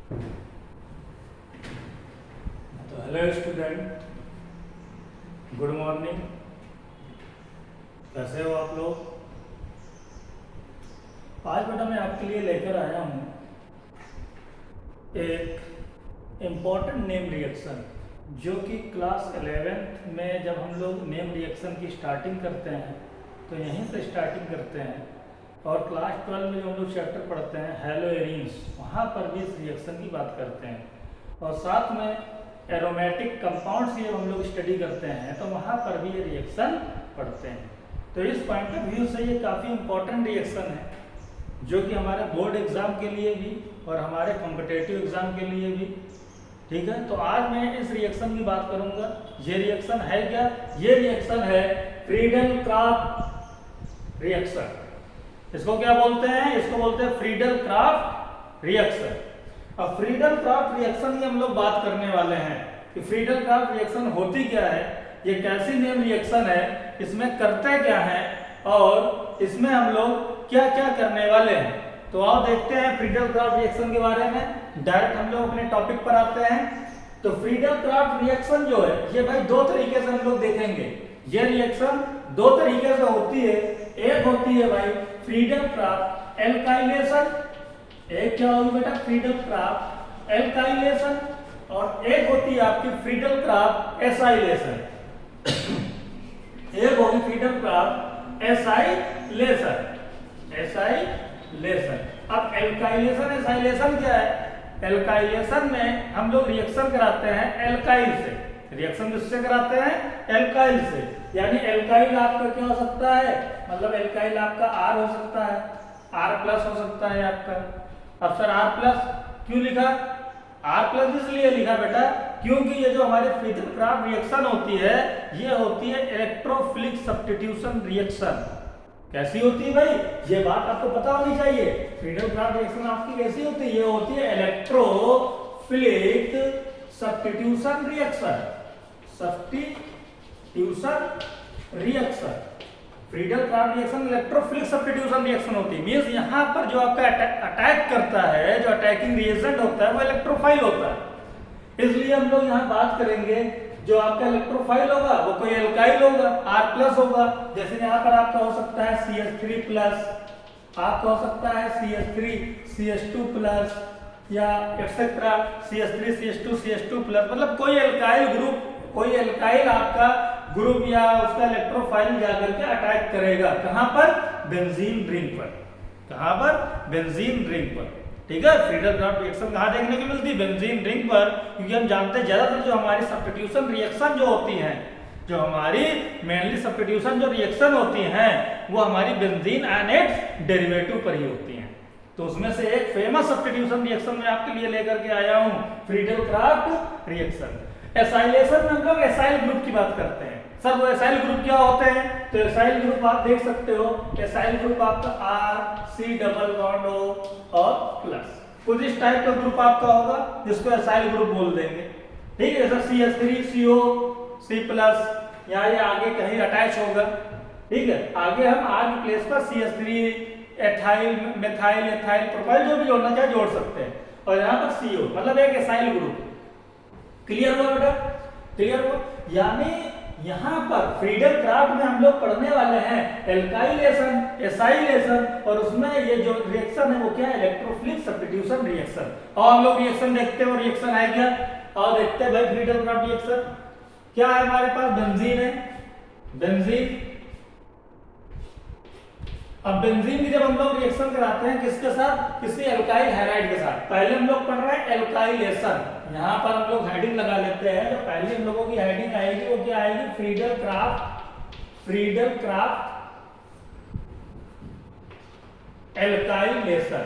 तो hello student, good morning. कैसे हो आप लोग? आज बेटा मैं आपके लिए लेकर आया हूँ एक इम्पॉर्टेंट नेम रिएक्शन, जो कि क्लास 11th में जब हम लोग नेम रिएक्शन की स्टार्टिंग करते हैं तो यहीं से स्टार्टिंग करते हैं, और क्लास 12 में जो हम लोग चैप्टर पढ़ते हैं हेलोएरीन्स, वहाँ पर भी इस रिएक्शन की बात करते हैं। और साथ में एरोमेटिक कंपाउंड्स की जब हम लोग स्टडी करते हैं तो वहाँ पर भी ये रिएक्शन पढ़ते हैं। तो इस पॉइंट ऑफ व्यू से ये काफ़ी इम्पोर्टेंट रिएक्शन है, जो कि हमारे बोर्ड एग्ज़ाम के लिए भी और हमारे कॉम्पिटेटिव एग्ज़ाम के लिए भी। ठीक है, तो आज मैं इस रिएक्शन की बात करूँगा। ये रिएक्शन है क्या? ये रिएक्शन है फ्रीडल क्राफ्ट रिएक्शन। इसको क्या बोलते हैं? इसको बोलते हैं फ्रीडल क्राफ्ट रिएक्शन। अब फ्रीडल क्राफ्ट रिएक्शन की हम लोग बात करने वाले हैं कि फ्रीडल क्राफ्ट रिएक्शन होती क्या है, ये कैसी नेम रिएक्शन है, इसमें करते क्या है और इसमें हम लोग क्या क्या करने वाले हैं। तो आओ देखते हैं फ्रीडल क्राफ्ट रिएक्शन के बारे में। डायरेक्ट हम लोग अपने टॉपिक पर आते हैं। तो फ्रीडल क्राफ्ट रिएक्शन जो है ये भाई दो तरीके से हम लोग देखेंगे। ये रिएक्शन दो तरीके से होती है। एक होती है भाई फ्रीडल क्राफ्ट एल्काइलेशन, एक क्या होगी बेटा फ्रीडल क्राफ्ट एल्काइलेशन, और एक होती है आपकी फ्रीडल क्राफ्ट एसाइलेशन। एक होगी फ्रीडल क्राफ्ट एसाइलेशन। अब एल्काइलेशन एसाइलेशन क्या है? एल्काइलेशन में हम लोग रिएक्शन कराते हैं एल्काइल से। रिएक्शन किससे कराते हैं? एल्काइल से। यानी एल्काइल आपका क्या हो सकता है? मतलब एल्काइल आपका R हो सकता है, R+ हो सकता है आपका। अब सर R+ क्यों लिखा? R+ इसलिए लिखा बेटा क्योंकि ये जो हमारे फ्रीडल क्राफ्ट रिएक्शन होती है ये होती है इलेक्ट्रोफिलिक सब्स्टिट्यूशन रिएक्शन। कैसी होती है भाई? ये बात आपको पता होनी चाहिए। फ्रीडल क्राफ्ट रिएक्शन आपकी कैसी होती है? ये होती है electrophilic substitution reaction. Substitution reaction, Friedel craft reaction electrophilic substitution reaction होती है। मींस यहाँ पर जो आपका अटैक करता है, जो अटैकिंग रिएजेंट होता है वो इलेक्ट्रोफाइल होता है। इसलिए हम लोग यहाँ बात करेंगे जो आपका इलेक्ट्रोफाइल होगा वो कोई एल्काइल होगा, R+ होगा। जैसे यहाँ पर आपका हो सकता है CH3+, आपका हो सकता है CH3 CH2+, या एक्सेट्रा CH3 CH2 CH2+। मतलब कोई एल्काइल ग्रुप, कोई एल्काइल आपका ग्रुप या उसका इलेक्ट्रोफाइल जाकर के अटैक करेगा। कहां पर? बेंजीन रिंग पर। कहां पर? बेंजीन रिंग पर। ठीक है, फ्रीडल क्राफ्ट रिएक्शन कहां देखने को मिलती है? बेंजीन रिंग पर। क्योंकि हम जानते हैं ज्यादातर जो हमारी सब्स्टिट्यूशन रिएक्शन जो होती हैं, जो हमारी मेनली सब्स्टिट्यूशन जो रिएक्शन होती हैं वो हमारी बेंजीन एंड इट्स डेरिवेटिव पर ही होती हैं। तो उसमें से एक फेमस सब्स्टिट्यूशन रिएक्शन मैं आपके लिए लेकर के आया हूं, फ्रीडल क्राफ्ट रिएक्शन। एसाइलेशन में हम लोग एसाइल ग्रुप की बात करते हैं। सर वो एसाइल ग्रुप क्या होते हैं? तो एसाइल ग्रुप आप देख सकते हो, एसाइल ग्रुप आपका R, C+O और प्लस। कुछ इस टाइप का ग्रुप आपका होगा जिसको एसाइल ग्रुप बोल देंगे। ठीक है, जैसे CH3 CO C+, या ये आगे कहीं अटैच होगा। ठीक है, आगे हम R की प्लेस पर CH3 ethyl methyl ethyl propyl जो भी जोड़ना चाहे जोड़ सकते हैं, और यहाँ पर CO मतलब एक एसाइल ग्रुप। क्लियर हुआ बेटा? क्लियर हुआ? यानी यहाँ पर फ्रीडल क्राफ्ट में हम लोग पढ़ने वाले हैं एल्काइलेशन, एसाइलेशन, और उसमें ये जो रिएक्शन है वो क्या है? Electrophilic substitution reaction. और हम लोग रिएक्शन देखते हैं, वो रिएक्शन है क्या? और देखते हैं भाई फ्रीडल क्राफ्ट रिएक्शन क्या है। हमारे पास बेंजीन है, बेंजीन। अब बेंजीन की जब हम लोग रिएक्शन कराते हैं किसके साथ? किसी एल्काइल हैलाइड के साथ। पहले हम लोग पढ़ रहे हैं एल्काइलेशन। यहाँ पर हम लोग हेडिंग लगा लेते हैं। जो पहले हम लोगों की हेडिंग आएगी वो क्या आएगी? Friedel craft alkylation.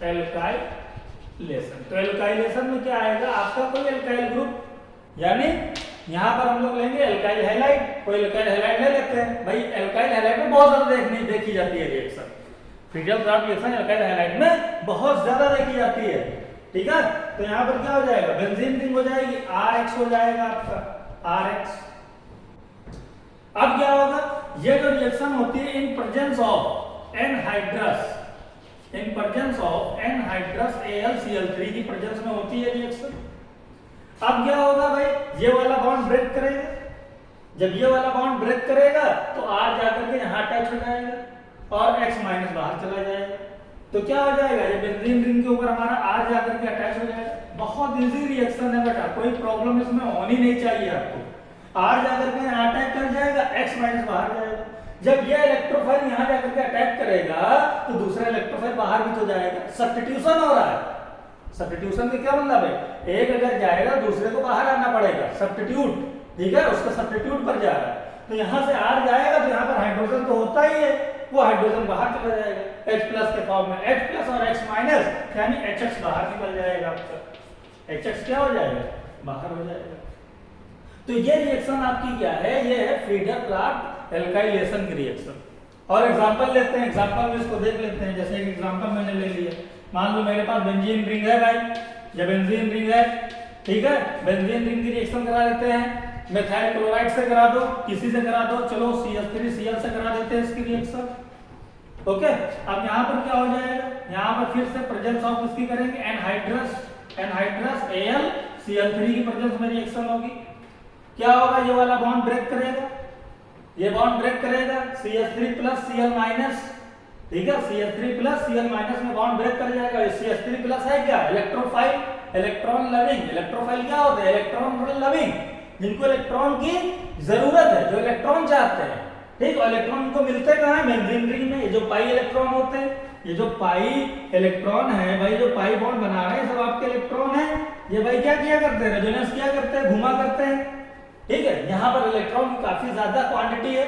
एल्काइलेशन, तो एल्काइलेशन में क्या आएगा? आपका कोई एल्काइल ग्रुप, यानी यहाँ पर हम लोग लेंगे एल्काइल हैलाइड। कोई एल्काइल हैलाइड ले लेते हैं भाई। एल्काइल हैलाइड में बहुत ज्यादा देखी जाती है reaction. Friedel craft reaction alkyl halide में बहुत ज्यादा देखी जाती है। ठीक है, तो यहाँ पर क्या हो जाएगा? बेंजीन रिंग हो जाएगी, RH हो जाएगा आपका RH। अब क्या होगा? ये जो रिएक्शन होती है in presence of anhydrous, in presence of anhydrous AlCl3 की प्रेजेंस में होती है रिएक्शन। अब क्या होगा भाई, ये वाला बॉन्ड ब्रेक करेगा, जब ये वाला बॉन्ड ब्रेक करेगा तो R जाकर के यहाँ अटैच हो जाएगा और X माइनस बाहर चला जाएगा। तो क्या हो जाएगा, ये बेंजीन रिंग के ऊपर हमारा R जाकर के अटैच हो जाएगा। बहुत इजी रिएक्शन है बेटा, कोई प्रॉब्लम इसमें होनी नहीं चाहिए आपको। R जाकर के यहाँ अटैक कर जाएगा, X माइनस बाहर जाएगा। जब ये इलेक्ट्रोफाइल यहाँ जाकर के अटैक करेगा तो दूसरा इलेक्ट्रोफाइल बाहर भी तो जाएगा, सब्स्टिट्यूशन हो रहा है। सब्स्टिट्यूशन का क्या मतलब है, एक अगर जाएगा दूसरे को बाहर आना पड़ेगा, सब्स्टिट्यूट, ठीक है, उसका सब्स्टिट्यूट पर जा रहा है। तो यहाँ से R जाएगा तो यहाँ पर हाइड्रोजन तो होता ही है, वो हाइड्रोजन बाहर चला जाएगा H प्लस के फॉर्म में, H प्लस और X माइनस यानी HX बाहर निकल जाएगा आपका। HX क्या हो जाएगा, बाहर हो जाएगा। तो ये रिएक्शन आपकी क्या है, ये है फ्रीडर-क्राफ्ट एल्काइलेशन की रिएक्शन। और एग्जांपल लेते हैं, एग्जांपल में इसको देख लेते हैं। जैसे एक एग्जांपल मैंने ले लिया, मान लो मेरे पास बेंजीन रिंग है भाई, ये बेंजीन रिंग है, ठीक है, बेंजीन रिंग की रिएक्शन करा लेते हैं। मेथाइल क्लोराइड से करा दो, किसी से करा दो, चलो CH3Cl से करा देते हैं इसकी रिएक्शन। ओके, अब यहाँ पर क्या हो जाएगा, यहाँ पर फिर से प्रेजेंस ऑफ इसकी करेंगे, एनहाइड्रस AlCl3 की प्रेजेंस में रिएक्शन होगी। क्या होगा, ये वाला बॉन्ड ब्रेक करेगा, ये बॉन्ड ब्रेक करेगा, CH3 प्लस Cl माइनस, ठीक है, CH3 प्लस Cl माइनस में बॉन्ड ब्रेक कर जाएगा। CH3 प्लस है क्या, इलेक्ट्रोफाइल, इलेक्ट्रॉन लविंग। इलेक्ट्रोफाइल क्या होते हैं, इलेक्ट्रॉन लविंग, जिनको इलेक्ट्रॉन की जरूरत है, जो इलेक्ट्रॉन चाहते हैं, ठीक। और इलेक्ट्रॉन को मिलते कहाँ है, बेंजीन रिंग में। ये जो पाई इलेक्ट्रॉन होते हैं, ये जो पाई इलेक्ट्रॉन है भाई, जो पाई बॉन्ड बना रहे हैं सब आपके इलेक्ट्रॉन है। ये भाई क्या किया करते हैं, रेजोनेंस किया करते हैं, घुमा करते हैं, ठीक है। यहाँ पर इलेक्ट्रॉन की काफी ज्यादा क्वांटिटी है,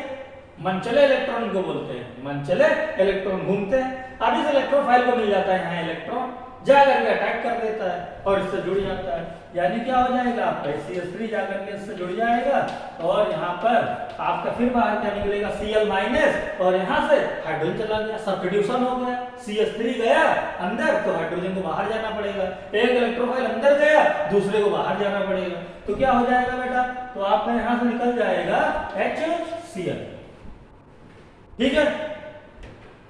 मनचले इलेक्ट्रॉन को बोलते हैं, मनचले इलेक्ट्रॉन घूमते हैं। अब इस इलेक्ट्रोफाइल को मिल जाता है यहाँ इलेक्ट्रॉन, जाकर के अटैक कर देता है और इससे जुड़ जाता है। यानी क्या हो जाएगा आपका, CH3 जाकर के इससे जुड़ जाएगा और यहाँ पर आपका फिर बाहर क्या निकलेगा, Cl माइनस, और यहाँ से हाइड्रोजन चला गया, सब्स्टिट्यूशन हो गया। CH3 गया अंदर तो हाइड्रोजन को बाहर जाना पड़ेगा, एक इलेक्ट्रोफाइल अंदर गया दूसरे को बाहर जाना पड़ेगा। तो क्या हो जाएगा बेटा, तो आपका यहाँ से निकल जाएगा HCl, ठीक है,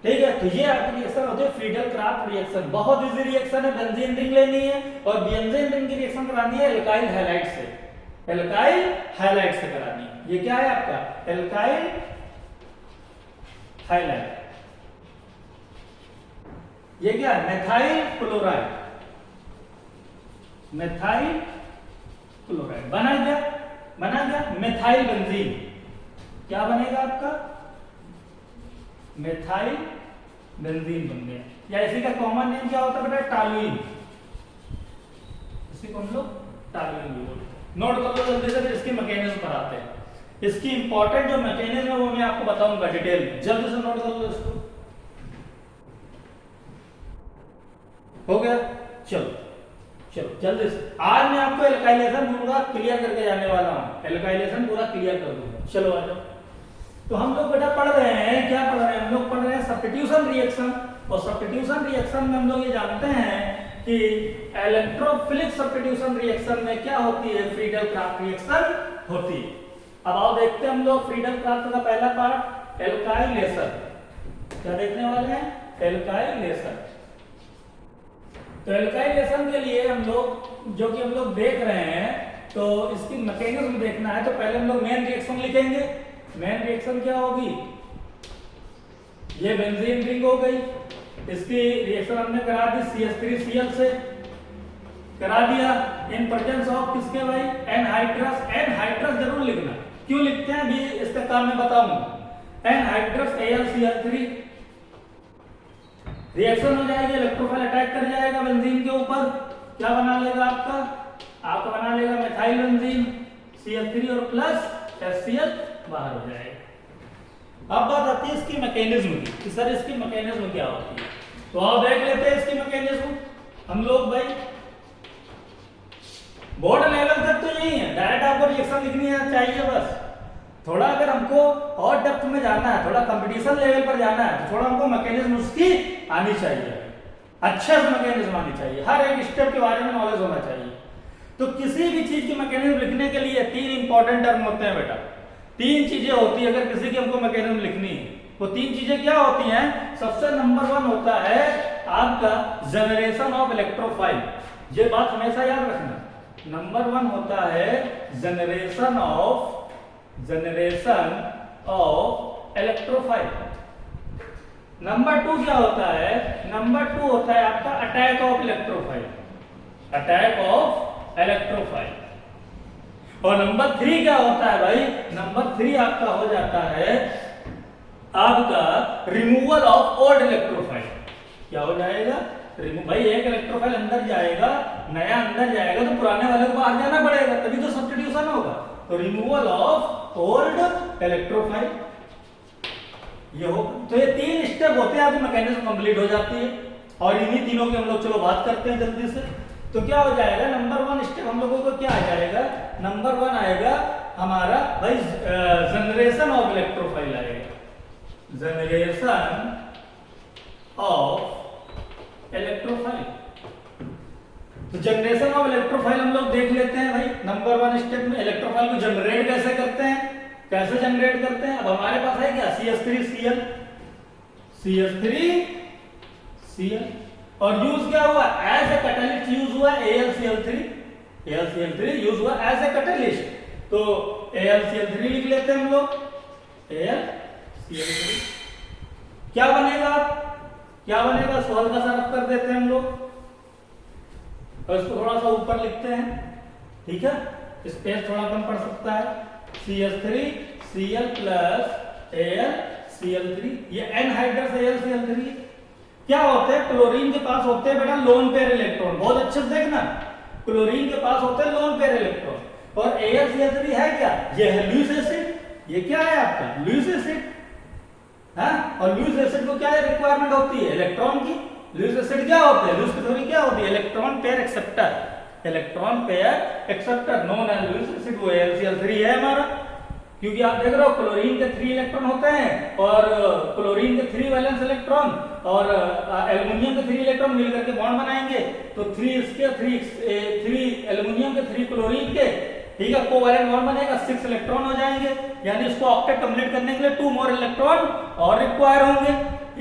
ठीक है। तो ये आपकी रिएक्शन होती है फ्रीडल-क्राफ्ट रिएक्शन। बहुत इजी रिएक्शन है, बेंजीन रिंग लेनी है और बेंजीन रिंग की रिएक्शन करानी है एल्काइल हैलाइड से, एल्काइल हैलाइड से करानी है। ये क्या है आपका, एल्काइल हैलाइड। ये क्या है, मेथाइल क्लोराइड, मेथाइल क्लोराइड बना गया, बना गया मेथाइल बेंजीन। क्या बनेगा आपका, मेथाइल बेंजीन बन गया। या इसी का कॉमन नेम क्या होता है बेटा, टॉलुइन, इसी को हम लोग टॉलुइन भी बोलते हैं। नोट कर लो जल्दी से, इसकी मैकेनिज्म पर आते हैं। इसकी इंपॉर्टेंट जो मैकेनिज्म है वो मैं आपको बताऊंगा डिटेल में, जल्दी से नोट कर लो इसको। हो गया, चलो चलो जल्दी से। आज मैं आपको एल्काइलेशन पूरा क्लियर करके जाने वाला हूँ, एल्काइलेशन पूरा क्लियर कर दूंगा। चलो आ जाओ। तो हम लोग बेटा पढ़ रहे हैं, क्या पढ़ रहे हैं, हम लोग पढ़ रहे हैं सब्स्टिट्यूशन रिएक्शन। और सब्स्टिट्यूशन रिएक्शन में हम लोग ये जानते हैं कि इलेक्ट्रोफिलिक सब्स्टिट्यूशन रिएक्शन में क्या होती है, फ्रीडल-क्राफ्ट रिएक्शन होती है। अब आओ देखते हैं हम लोग फ्रीडल-क्राफ्ट का पहला पार्ट, एल्काइलेशन। क्या देखने वाले हैं, एल्काइलेशन। तो एल्काइलेशन के लिए हम लोग जो कि हम लोग देख रहे हैं, तो इसकी मैकेनिज्म देखना है। तो पहले हम लोग मेन रिएक्शन लिखेंगे। मेन रिएक्शन क्या होगी, ये बेंजीन रिंग हो गई, इसकी रिएक्शन हमने करा दी CH3Cl से, करा दिया इन प्रेजेंस ऑफ किसके भाई, एनहाइड्रस। एनहाइड्रस जरूर लिखना, क्यों लिखते हैं भी इसका काम मैं बताऊंगा। एनहाइड्रस AlCl3 रिएक्शन हो जाएगी, इलेक्ट्रोफाइल अटैक कर जाएगा बेंजीन के ऊपर, क्या बना लेगा आपका बना लेगा मेथाइल बेंजीन, CH3 और प्लस HCl बाहर हो जाएगा। अब बात आती है इसकी मैकेनिज्म की, कि सर इसकी मैकेनिज्म क्या होती है। तो आओ देख लेते हैं इसकी मैकेनिज्म हम लोग भाई। बोर्ड लेवल तक तो यही है, डायरेक्ट आपको रिएक्शन लिखनी है चाहिए बस। थोड़ा अगर हमको और डेप्थ में जाना है, थोड़ा कंपटीशन लेवल पर जाना है, तो थोड़ा हमको मैकेनिज्म उसकी आनी चाहिए, अच्छे से मैकेनिज्म आनी चाहिए, हर एक स्टेप के बारे में नॉलेज होना चाहिए। तो किसी भी चीज की मैकेनिज्म लिखने के लिए 3 इंपॉर्टेंट टर्म होते हैं बेटा, 3 चीजें होती है। अगर किसी की हमको मैकेनिज्म लिखनी है, वो 3 चीजें क्या होती हैं, सबसे नंबर 1 होता है आपका जनरेशन ऑफ इलेक्ट्रोफाइल। ये बात हमेशा याद रखना, नंबर 1 होता है जनरेशन ऑफ इलेक्ट्रोफाइल। नंबर 2 क्या होता है? नंबर 2 होता है आपका attack of electrophile, attack of electrophile. और नंबर 3 क्या होता है भाई? नंबर 3 आपका हो जाता है आपका रिमूवल ऑफ ओल्ड इलेक्ट्रोफाइल। क्या हो जाएगा? भाई एक इलेक्ट्रोफाइल अंदर जाएगा, नया अंदर जाएगा तो पुराने वाले को बाहर जाना पड़ेगा, तभी तो सब्स्टिट्यूशन होगा। तो रिमूवल ऑफ ओल्ड इलेक्ट्रोफाइल ये हो। तो ये 3 स्टेप होते हैं, आपकी मैकेनिज्म कंप्लीट हो जाती है। और इन्हीं तीनों की हम लोग चलो बात करते हैं जल्दी से। तो क्या हो जाएगा? नंबर 1 स्टेप हम लोगों को क्या आ जाएगा? नंबर 1 आएगा हमारा भाई जनरेशन ऑफ इलेक्ट्रोफाइल आएगा, जनरेशन ऑफ इलेक्ट्रोफाइल। तो जनरेशन ऑफ इलेक्ट्रोफाइल हम लोग देख लेते हैं भाई। नंबर 1 स्टेप में इलेक्ट्रोफाइल को जनरेट कैसे करते हैं, कैसे जनरेट करते हैं? अब हमारे पास है क्या? CH3Cl, CH3Cl। और यूज क्या हुआ? एज ए कैटलिस्ट यूज हुआ AlCl3, AlCl3 यूज हुआ एज ए कैटलिस्ट। तो AlCl3 लिख लेते हैं हम लोग, AlCl3। क्या बनेगा? क्या बनेगा? सॉल्व का साफ कर देते हैं हम लोग और इसको थोड़ा सा ऊपर लिखते हैं, ठीक है? स्पेस थोड़ा कम पड़ सकता है। CH3Cl प्लस AlCl3, ये एनहाइड्रस AlCl3। क्या होते हैं? क्लोरीन के पास होते हैं बेटा लोन पेयर इलेक्ट्रॉन। बहुत अच्छे से देखना, क्लोरीन के पास होते हैं लोन पेयर इलेक्ट्रॉन। और AlCl3 है क्या? ये है लुईस एसिड। ये क्या है आपका? Lewis acid. हाँ, और लुईस एसिड को क्या रिक्वायरमेंट होती है? इलेक्ट्रॉन की। लुईस एसिड क्या होते हैं? लुईस की थ्योरी क्या होती है? Electron pair acceptor, electron pair acceptor known as Lewis acid. वो AlCl3 है हमारा, क्योंकि आप देख रहे हो क्लोरीन के 3 इलेक्ट्रॉन होते हैं और क्लोरीन के 3 वैलेंस इलेक्ट्रॉन और एल्युमिनियम के 3 इलेक्ट्रॉन मिलकर के बॉन्ड बनाएंगे। तो 3 इसके 3 एल्युमिनियम के 3 क्लोरीन के, ठीक है, कोवैलेंट बॉन्ड बनेगा, 6 इलेक्ट्रॉन हो जाएंगे। यानी इसको ऑक्टेट कंप्लीट करने के लिए 2 मोर इलेक्ट्रॉन और रिक्वायर होंगे।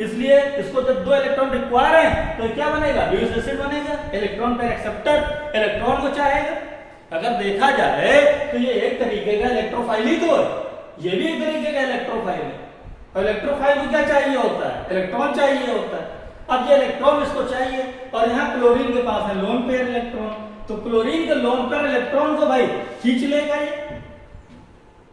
इसलिए इसको जब 2 इलेक्ट्रॉन रिक्वायर है तो क्या बनेगा? लुईस एसिड बनेगा। इलेक्ट्रॉन पेयर एक्सेप्टर इलेक्ट्रॉन को चाहेगा। अगर देखा जाए तो ये एक तरीके का इलेक्ट्रोफाइल ही तो है, ये भी एक तरीके का इलेक्ट्रोफाइल है। और इलेक्ट्रोफाइल को क्या चाहिए होता है? इलेक्ट्रॉन चाहिए होता है। अब ये इलेक्ट्रॉन इसको चाहिए और यहाँ क्लोरीन के पास है लोन पेयर इलेक्ट्रॉन, तो क्लोरीन के लोन पेयर इलेक्ट्रॉन को भाई खींच लेगा ये,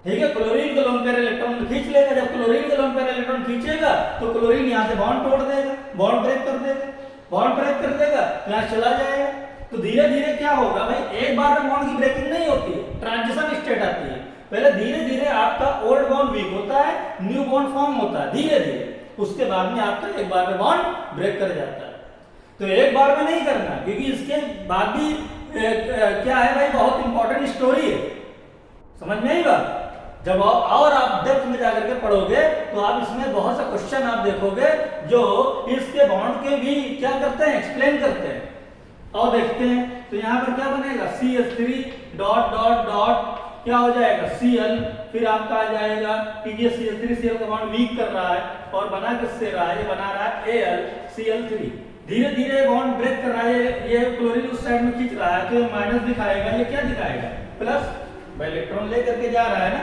ठीक है? क्लोरीन के लोन पेयर इलेक्ट्रॉन खींच लेगा। जब क्लोरीन के लोन पेयर इलेक्ट्रॉन खींचेगा तो क्लोरीन यहाँ से बॉन्ड तोड़ देगा, बॉन्ड ब्रेक कर देगा, बॉन्ड ब्रेक कर देगा, यहाँ चला जाएगा। तो धीरे धीरे क्या होगा भाई? एक बार में बॉन्ड की ब्रेकिंग नहीं होती है, ट्रांजिशन स्टेट आती है। पहले धीरे धीरे आपका ओल्ड बॉन्ड वीक होता है, न्यू बॉन्ड फॉर्म होता है धीरे धीरे, उसके बाद में आपका एक बार में बॉन्ड ब्रेक कर जाता है। तो एक बार में नहीं करना, क्योंकि इसके बाद भी क्या है भाई, बहुत इंपॉर्टेंट स्टोरी है। समझ में आई बात? जब और आप डेप्थ में जाकर के पढ़ोगे तो आप इसमें बहुत से क्वेश्चन आप देखोगे जो इसके बॉन्ड के भी क्या करते हैं, एक्सप्लेन करते हैं। और देखते हैं तो यहाँ पर क्या बनेगा? CH3 डॉट डॉट डॉट क्या हो जाएगा? Cl, फिर आपका आ जाएगा कि ये CH3Cl का बॉन्ड वीक कर रहा है और बना किससे रहा है? ये बना रहा है AlCl3। धीरे धीरे बॉन्ड ब्रेक कर रहा है, ये क्लोरीन उस साइड में खींच रहा है तो ये माइनस दिखाएगा, ये क्या दिखाएगा? प्लस। भाई इलेक्ट्रॉन लेकर के जा रहा है ना,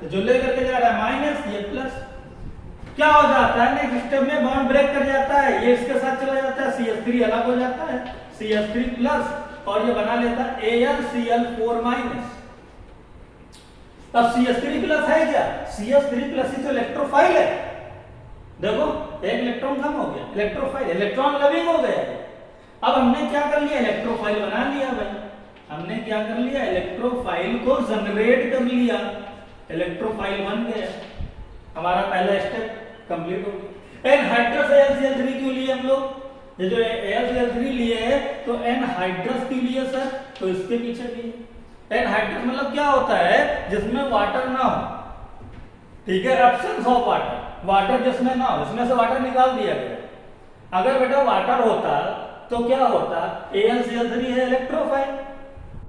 तो जो लेकर के जा रहा है माइनस, ये प्लस। क्या हो जाता है? नेक्स्ट स्टेप में बॉन्ड ब्रेक कर जाता है, ये इसके साथ चला जाता है, CH3 अलग हो जाता है, CH3 प्लस, और ये बना लेता है AlCl4 माइनस। अब CH3 प्लस है क्या? CH3 प्लस ही तो इलेक्ट्रोफाइल है। देखो एक इलेक्ट्रॉन कम हो गया, इलेक्ट्रोफाइल, इलेक्ट्रॉन लविंग हो गया। अब हमने क्या कर लिया? इलेक्ट्रोफाइल बना लिया भाई। हमने क्या कर लिया? इलेक्ट्रोफाइल को जनरेट कर लिया, इलेक्ट्रोफाइल बन गया। हमारा पहला स्टेप कंप्लीट हो गया। एनहाइड्रस AlCl3 क्यों लिए हम लोग? ये जो AlCl3 लिए है तो एनहाइड्रस के लिए सर, तो इसके पीछे भी एनहाइड्रस मतलब क्या होता है? जिसमें वाटर ना हो, ठीक है, एब्सेंस ऑफ वाटर, वाटर जिसमें ना हो, इसमें से वाटर निकाल दिया गया। अगर बेटा वाटर होता तो क्या होता? AlCl3 है इलेक्ट्रोफाइल,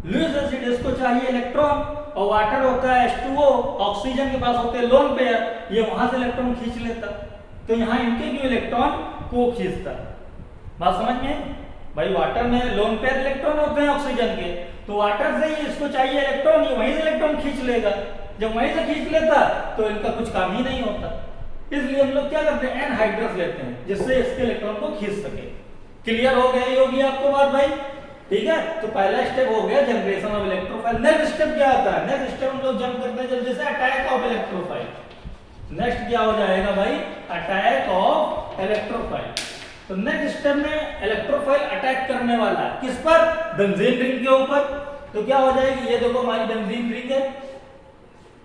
लुईस एसिड इसको चाहिए इलेक्ट्रॉन, और वाटर होता है H2O, ऑक्सीजन के पास होते हैं लोन पेयर, ये वहां से इलेक्ट्रॉन खींच लेता। तो यहाँ इनके क्यों इलेक्ट्रॉन को खींचता? बात समझ में आई? भाई वाटर में लोन पेयर इलेक्ट्रॉन होते हैं ऑक्सीजन के, तो वाटर से ही इसको चाहिए इलेक्ट्रॉन, ये वहीं से इलेक्ट्रॉन खींच लेगा। जब वहीं से खींच लेता तो इनका कुछ काम ही नहीं होता। इसलिए हम लोग क्या करते हैं, एनहाइड्रस लेते हैं जिससे इसके इलेक्ट्रॉन को खींच सके। क्लियर हो गया? ये होगी आपको बात भाई, ठीक है। तो पहला स्टेप हो गया generation of electrophile. Next step क्या आता है? नेक्स्ट स्टेप हम लोग जंप करते हैं जल्दी से, अटैक ऑफ इलेक्ट्रोफाइल। नेक्स्ट क्या हो जाएगा भाई? Attack of electrophile. तो नेक्स्ट स्टेप में इलेक्ट्रोफाइल अटैक करने वाला है किस पर? बेंजीन रिंग के ऊपर। तो क्या हो जाएगी? ये देखो हमारी बेंजीन रिंग है,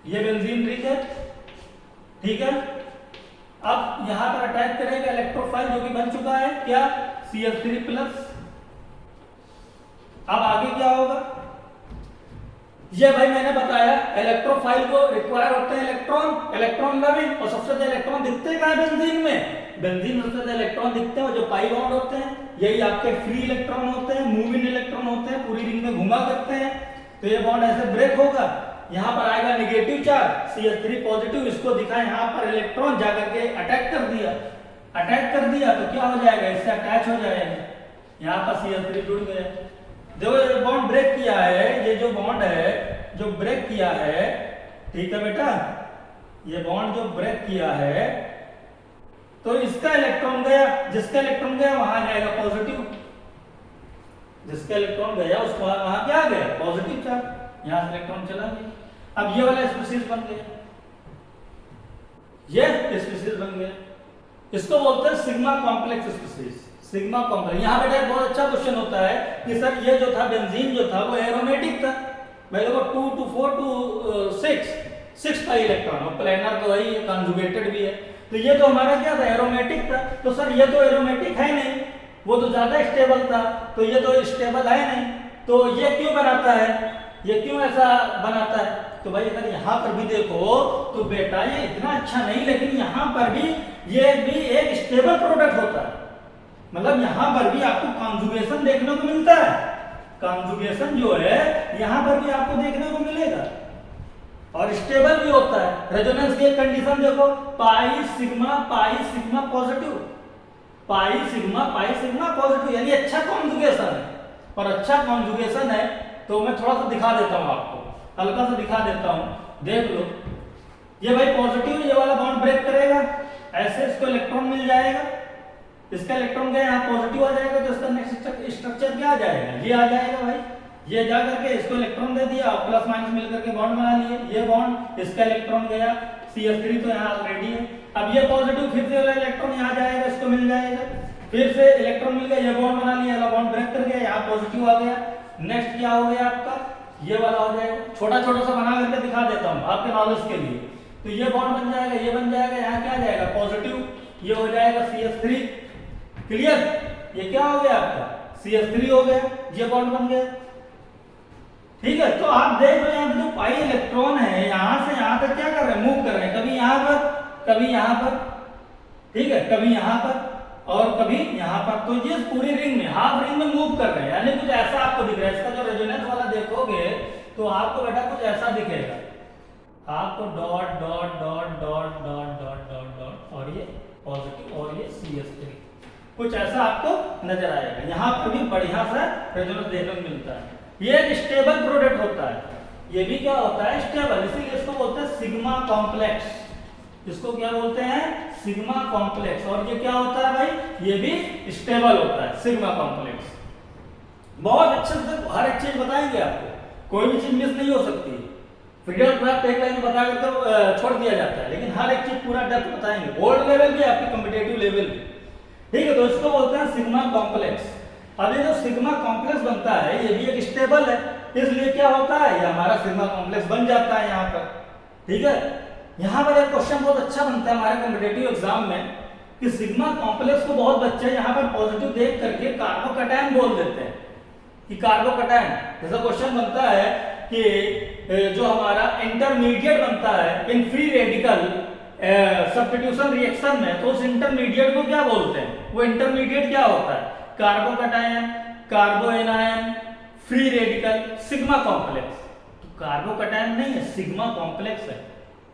ये बेंजीन रिंग है, ठीक है। अब यहां पर अटैक करेगा इलेक्ट्रोफाइल जो कि बन चुका है क्या? CH3+। अब आगे क्या होगा? ये भाई मैंने बताया इलेक्ट्रोफाइल को रिक्वायर होते हैं इलेक्ट्रॉन, इलेक्ट्रॉन लविंग। और सबसे ज्यादा इलेक्ट्रॉन दिखते हैं बेंजीन में? बेंजीन में सबसे ज्यादा इलेक्ट्रॉन दिखते हैं, जो पाई बॉन्ड होते हैं यही आपके फ्री इलेक्ट्रॉन होते हैं, मूविंग इलेक्ट्रॉन होते हैं, पूरी रिंग में घुमा करते हैं। तो ये बॉन्ड ऐसे ब्रेक होगा, यहाँ पर आएगा नेगेटिव चार्ज CH3 पॉजिटिव, इसको दिखा यहाँ पर इलेक्ट्रॉन जाकर के अटैक कर दिया। अटैक कर दिया तो क्या हो जाएगा? इससे अटैच हो जाएगा, यहाँ पर CH3 जुड़ गया। देखो ये बॉन्ड ब्रेक किया है, ये जो बॉन्ड है जो ब्रेक किया है, ठीक है बेटा, ये बॉन्ड जो ब्रेक किया है तो इसका इलेक्ट्रॉन गया, जिसका इलेक्ट्रॉन गया वहां जाएगा पॉजिटिव, जिसका इलेक्ट्रॉन गया उसको वहां क्या आ गया? पॉजिटिव चार्ज, यहां से इलेक्ट्रॉन चला गया। अब ये वाला स्पीशीज बन गया, ये स्पीशीज बन गया, इसको बोलते हैं sigma complex species. Sigma complex. यहाँ बेटा एक बहुत अच्छा क्वेश्चन होता है कि सर ये जो था बेंजीन जो था वो एरोमेटिक था, भाई देखो 2 to 4 to 6 का इलेक्ट्रॉन, और प्लेनर तो वही कंजुगेटेड भी है। तो ये तो हमारा क्या था? एरोमेटिक था। तो सर ये तो एरोमेटिक है नहीं, वो तो ज्यादा स्टेबल था, तो ये तो स्टेबल है नहीं, तो ये क्यों बनाता है? ये क्यों ऐसा बनाता है? तो भाई अगर यहाँ पर भी देखो तो बेटा ये इतना अच्छा नहीं, लेकिन यहाँ पर भी ये भी एक स्टेबल प्रोडक्ट होता है। मतलब यहाँ पर भी आपको कॉन्जुगेशन देखने को मिलता है, कॉन्जुगेशन जो है यहाँ पर भी आपको देखने को मिलेगा, और स्टेबल भी होता है। रेजोनेंस की एक कंडीशन देखो, pi sigma positive, pi sigma positive, यानी अच्छा कॉन्जुगेशन है। और अच्छा कॉन्जुगेशन है तो मैं थोड़ा सा दिखा देता हूं आपको, हल्का सा दिखा देता हूं, देख लो। ये भाई पॉजिटिव, ये वाला बॉन्ड ब्रेक करेगा, ऐसे इसको इलेक्ट्रॉन मिल जाएगा, इसका इलेक्ट्रॉन गया यहाँ पॉजिटिव आ जाएगा, तो इसका नेक्स्ट स्ट्रक्चर क्या आ जाएगा? ये आ जाएगा भाई। ये जा करके इसको इलेक्ट्रॉन दे दिया और प्लस माइनस मिलकर के बॉन्ड बना लिए, ये बॉन्ड, इसका इलेक्ट्रॉन गया, CH3 तो यहाँ ऑलरेडी है। अब ये पॉजिटिव फिर से वाला इलेक्ट्रॉन यहाँ जाएगा, इसको मिल जाएगा, फिर से इलेक्ट्रॉन मिल गया, ये बॉन्ड बना लिया, वाला बॉन्ड ब्रेक कर गया, यहाँ पॉजिटिव आ गया। नेक्स्ट क्या हो गया आपका? ये वाला हो जाएगा, छोटा छोटा सा बना करके दिखा देता हूँ आपके नॉलेज के लिए। तो ये बॉन्ड बन जाएगा, ये बन जाएगा, यहाँ क्या जाएगा? पॉजिटिव, ये हो जाएगा CH3। क्लियर? ये क्या हो गया आपका? CH3 हो गया, ये बॉन्ड बन गया। ठीक है, तो आप देख रहे हैं यहाँ पे जो पाई इलेक्ट्रॉन है यहां से यहां तक क्या कर रहे हैं? मूव कर रहे हैं, कभी यहां पर, कभी यहां पर, ठीक है, कभी यहां पर और कभी यहां पर। तो ये पूरी रिंग में, हाफ रिंग में मूव कर रहे हैं, यानी कुछ ऐसा आपको दिख रहा है। इसका जो रेजोनेंस वाला देखोगे तो आपको बेटा कुछ ऐसा दिखेगा, आपको dot dot dot dot dot dot dot dot, और ये पॉजिटिव और ये CH3, कुछ ऐसा आपको नजर आएगा। यहाँ पर भी बढ़िया सा रेजोनेंस देखने को मिलता है। ये एक स्टेबल प्रोडक्ट होता है, ये भी क्या होता है? स्टेबल, इसीलिए इसको बोलते हैं सिग्मा कॉम्प्लेक्स। इसको क्या बोलते हैं? Sigma complex. और ये क्या होता है भाई? ये भी स्टेबल होता है, सिग्मा कॉम्प्लेक्स। बहुत अच्छे से हर एक चीज बताएंगे आपको, कोई भी चीज मिस नहीं हो सकती। फ्रीडम क्लास एक लाइन बता कर छोड़ दिया जाता है, लेकिन हर एक चीज पूरा डेप्थ बताएंगे, बोर्ड लेवल भी आपकी कॉम्पिटेटिव लेवल भी। ठीक है, तो इसको बोलते हैं सिग्मा कॉम्प्लेक्स। अब ये जो सिग्मा कॉम्प्लेक्स बनता है ये भी एक स्टेबल है, इसलिए क्या होता है? ये हमारा सिग्मा कॉम्प्लेक्स बन जाता है यहाँ पर। ठीक है, यहाँ पर एक क्वेश्चन बहुत अच्छा बनता है हमारे कॉम्पिटेटिव एग्जाम में कि सिग्मा कॉम्प्लेक्स को बहुत बच्चे यहाँ पर पॉजिटिव देख करके कार्बोकैटायन बोल देते हैं कि कार्बोकैटायन। जैसा क्वेश्चन बनता है कि जो हमारा इंटरमीडिएट बनता है in free radical substitution reaction में, तो उस इंटरमीडिएट को क्या बोलते हैं? वो इंटरमीडिएट क्या होता है? Carbocation, कार्बोएनायन, free radical, sigma complex. तो कार्बोकैटायन नहीं है, सिग्मा कॉम्प्लेक्स है।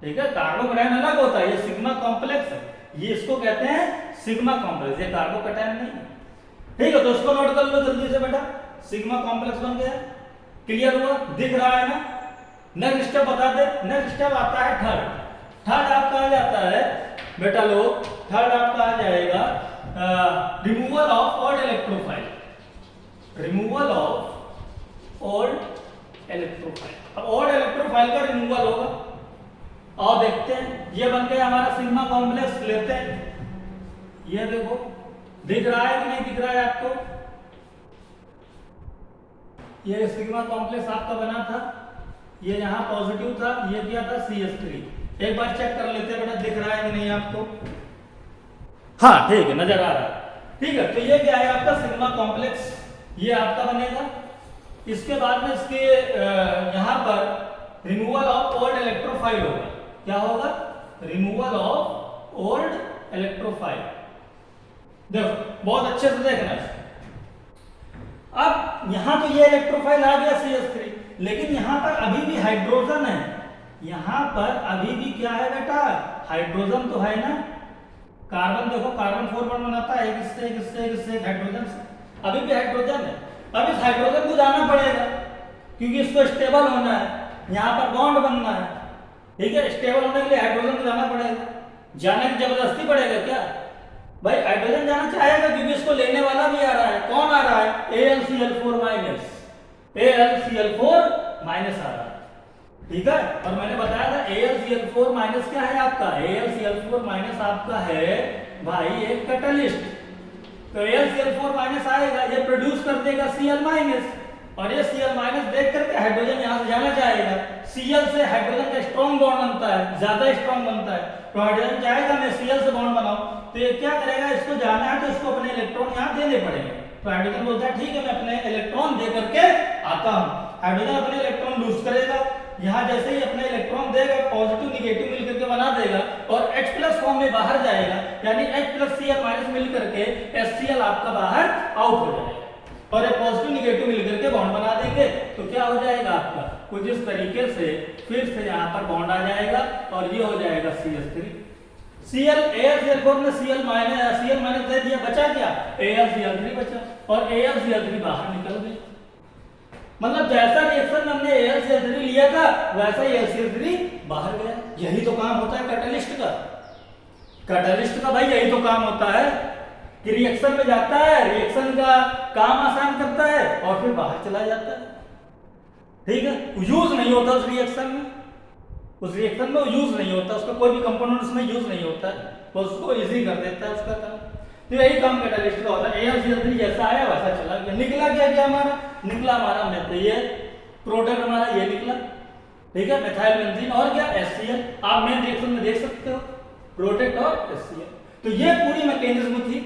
ठीक है, कार्बोकैटायन अलग होता है, ये सिग्मा कॉम्प्लेक्स है, ये इसको कहते हैं सिग्मा कॉम्प्लेक्स, ये कार्बोकैटायन नहीं है। ठीक है, तो इसको नोट कर लो जल्दी से बेटा, सिग्मा कॉम्प्लेक्स बन गया। क्लियर हुआ, दिख रहा है ना। नेक्स्ट स्टेप बता दे। नेक्स्ट स्टेप आता है थर्ड। थर्ड आपका आ जाता है बेटा लोग, थर्ड आपका आ जाएगा removal of old electrophile. Removal of old electrophile. अब ओल्ड इलेक्ट्रोफाइल का रिमूवल होगा और देखते हैं। ये बन गया हमारा सिग्मा कॉम्प्लेक्स। लेते हैं, ये देखो दिख रहा है कि नहीं दिख रहा है आपको। ये सिग्मा कॉम्प्लेक्स आपका बना था, ये यहाँ पॉजिटिव था, ये क्या था CH3। एक बार चेक कर लेते हैं बेटा, दिख रहा है कि नहीं आपको। हाँ ठीक है, नजर आ रहा है। ठीक है, तो ये क्या है आपका सिग्मा कॉम्प्लेक्स, ये आपका बनेगा। इसके बाद में इसके यहाँ पर रिमूवल ऑफ ओल्ड इलेक्ट्रोफाइल होगा। क्या होगा? Removal of old electrophile. देखो बहुत अच्छे से देखना। अब यहां तो ये इलेक्ट्रोफाइल आ गया CH3, लेकिन यहां पर अभी भी हाइड्रोजन है। यहां पर अभी भी क्या है बेटा? हाइड्रोजन तो है ना। कार्बन देखो, कार्बन 4 बॉन्ड बनाता है किससे हाइड्रोजन से। अभी भी हाइड्रोजन है। अब इस हाइड्रोजन को जाना पड़ेगा क्योंकि इसको स्टेबल होना है, यहां पर बॉन्ड बनना है। ठीक है, स्टेबल होने के लिए हाइड्रोजन को जाना पड़ेगा। जाने की जबरदस्ती पड़ेगा क्या भाई? हाइड्रोजन जाना चाहेगा क्योंकि इसको लेने वाला भी आ रहा है। कौन आ रहा है? AlCl4 माइनस, AlCl4 माइनस आ रहा है। ठीक है, और मैंने बताया था AlCl4 माइनस क्या है आपका? AlCl4 माइनस आपका है भाई एक कैटलिस्ट। तो AlCl4 माइनस आएगा, ये प्रोड्यूस कर देगा Cl माइनस, और ये Cl माइनस देख करके हाइड्रोजन यहां से जाना चाहेगा। Cl से हाइड्रोजन का स्ट्रॉन्ग बॉन्ड बनता है, ज्यादा स्ट्रॉन्ग बनता है। तो हाइड्रोजन चाहेगा मैं Cl से बॉन्ड बनाऊं, तो ये क्या करेगा? इसको जाना है तो इसको अपने इलेक्ट्रॉन यहां देने पड़ेंगे। तो हाइड्रोजन बोलता है ठीक है मैं अपने इलेक्ट्रॉन दे करके आता हूं। हाइड्रोजन अपने इलेक्ट्रॉन लूज करेगा, यहां जैसे ही अपने इलेक्ट्रॉन देगा पॉजिटिव निगेटिव मिलकर के बना देगा और H+ फॉर्म में बाहर जाएगा, यानी H+Cl- मिलकर के HCl आपका बाहर आउट हो जाएगा और ये पॉजिटिव निगेटिव मिलकर के बॉन्ड बना देंगे। तो क्या हो जाएगा आपका? कुछ इस तरीके से फिर से यहाँ पर बॉन्ड आ जाएगा और ये हो जाएगा CH3। AlCl4 में Cl माइनस दे दिया, बचा क्या? AlCl3 बचा और AlCl3 बाहर निकल गया। मतलब जैसा रिएक्शन में हमने AlCl3 लिया था वैसा ही AlCl3 बाहर गया। यही तो काम होता है कैटलिस्ट का। कैटलिस्ट का भाई यही तो काम होता है कि रिएक्शन में जाता है, रिएक्शन का काम आसान करता है और फिर बाहर चला जाता है। ठीक है, यूज नहीं होता उस रिएक्शन में, उस रिएक्शन में यूज नहीं होता, उसका कोई भी कंपोनेंट उसमें यूज नहीं होता है, वो उसको इजी कर देता है उसका काम। तो यही काम कैटलिस्ट का होता है। AlCl3 जैसा आया वैसा चला गया। निकला क्या क्या हमारा? निकला हमारा ये प्रोडक्ट हमारा ये निकला। ठीक है, मिथाइल बेंजीन और क्या HCl। आप मेन रिएक्शन में देख सकते हो प्रोडक्ट और HCl। तो ये पूरी मैकेनिज्म थी,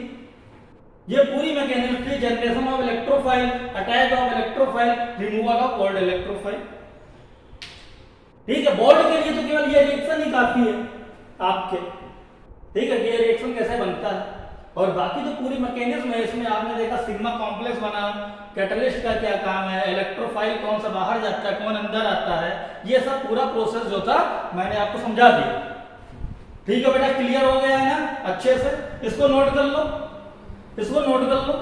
ये पूरी मैकेनिज्म थी generation of electrophile, attack of electrophile, removal of old electrophile. ठीक है, बोल्ड के लिए तो केवल ये रिएक्शन ही काफी है आपके। ठीक है, ये रिएक्शन कैसे बनता है और बाकी जो पूरी मैकेनिज्म है इसमें आपने देखा सिग्मा कॉम्प्लेक्स बना, कैटलिस्ट का क्या काम है, इलेक्ट्रोफाइल कौन सा बाहर जाता है कौन अंदर आता है, ये सब पूरा प्रोसेस जो था मैंने आपको समझा दिया। ठीक है बेटा, क्लियर हो गया है ना अच्छे से? इसको नोट कर लो, इसको नोट कर लो।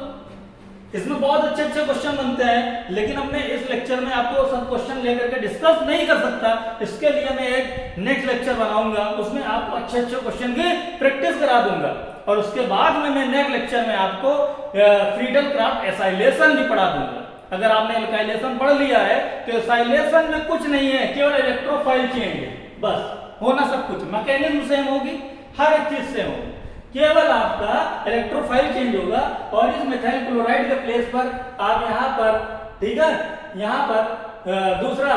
इसमें बहुत अच्छे अच्छे क्वेश्चन बनते हैं, लेकिन अब मैं इस लेक्चर में आपको सब क्वेश्चन लेकर के डिस्कस नहीं कर सकता। इसके लिए मैं एक नेक्स्ट लेक्चर बनाऊंगा, उसमें आपको अच्छे अच्छे क्वेश्चन की प्रैक्टिस करा दूंगा और उसके बाद में मैं नेक्स्ट लेक्चर में आपको फ्रीडल क्राफ्ट एसाइलेशन भी पढ़ा दूंगा। अगर आपने एल्काइलेशन पढ़ लिया है तो एसाइलेशन में कुछ नहीं है, केवल इलेक्ट्रोफाइल चेंज है, बस होना सब कुछ। मैकेनिज्म सेम होगी, हर एक चीज सेम होगी, केवल आपका इलेक्ट्रोफाइल चेंज होगा। और इस मिथाइल क्लोराइड के प्लेस पर आप यहाँ पर, ठीक है, यहाँ पर दूसरा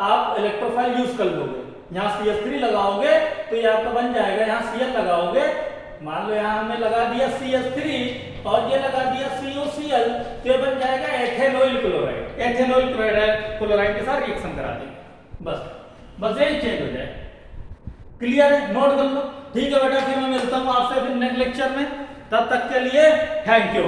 आप इलेक्ट्रोफाइल यूज कर लोगे। यहाँ CH3 लगाओगे तो ये आपका बन जाएगा, यहाँ Cl लगाओगे, मान लो यहाँ हमने लगा दिया CH3 और ये लगा दिया COCl, तो ये बन जाएगा एथेनॉइल क्लोराइड। एथेनॉइल क्लोराइड के साथ रिएक्शन करा देंगे, बस यही चेंज हो जाए। क्लियर है? नोट कर लो। ठीक है बेटा, फिर मैं मिलता हूँ आपसे फिर नेक्स्ट लेक्चर में। तब तक के लिए थैंक यू।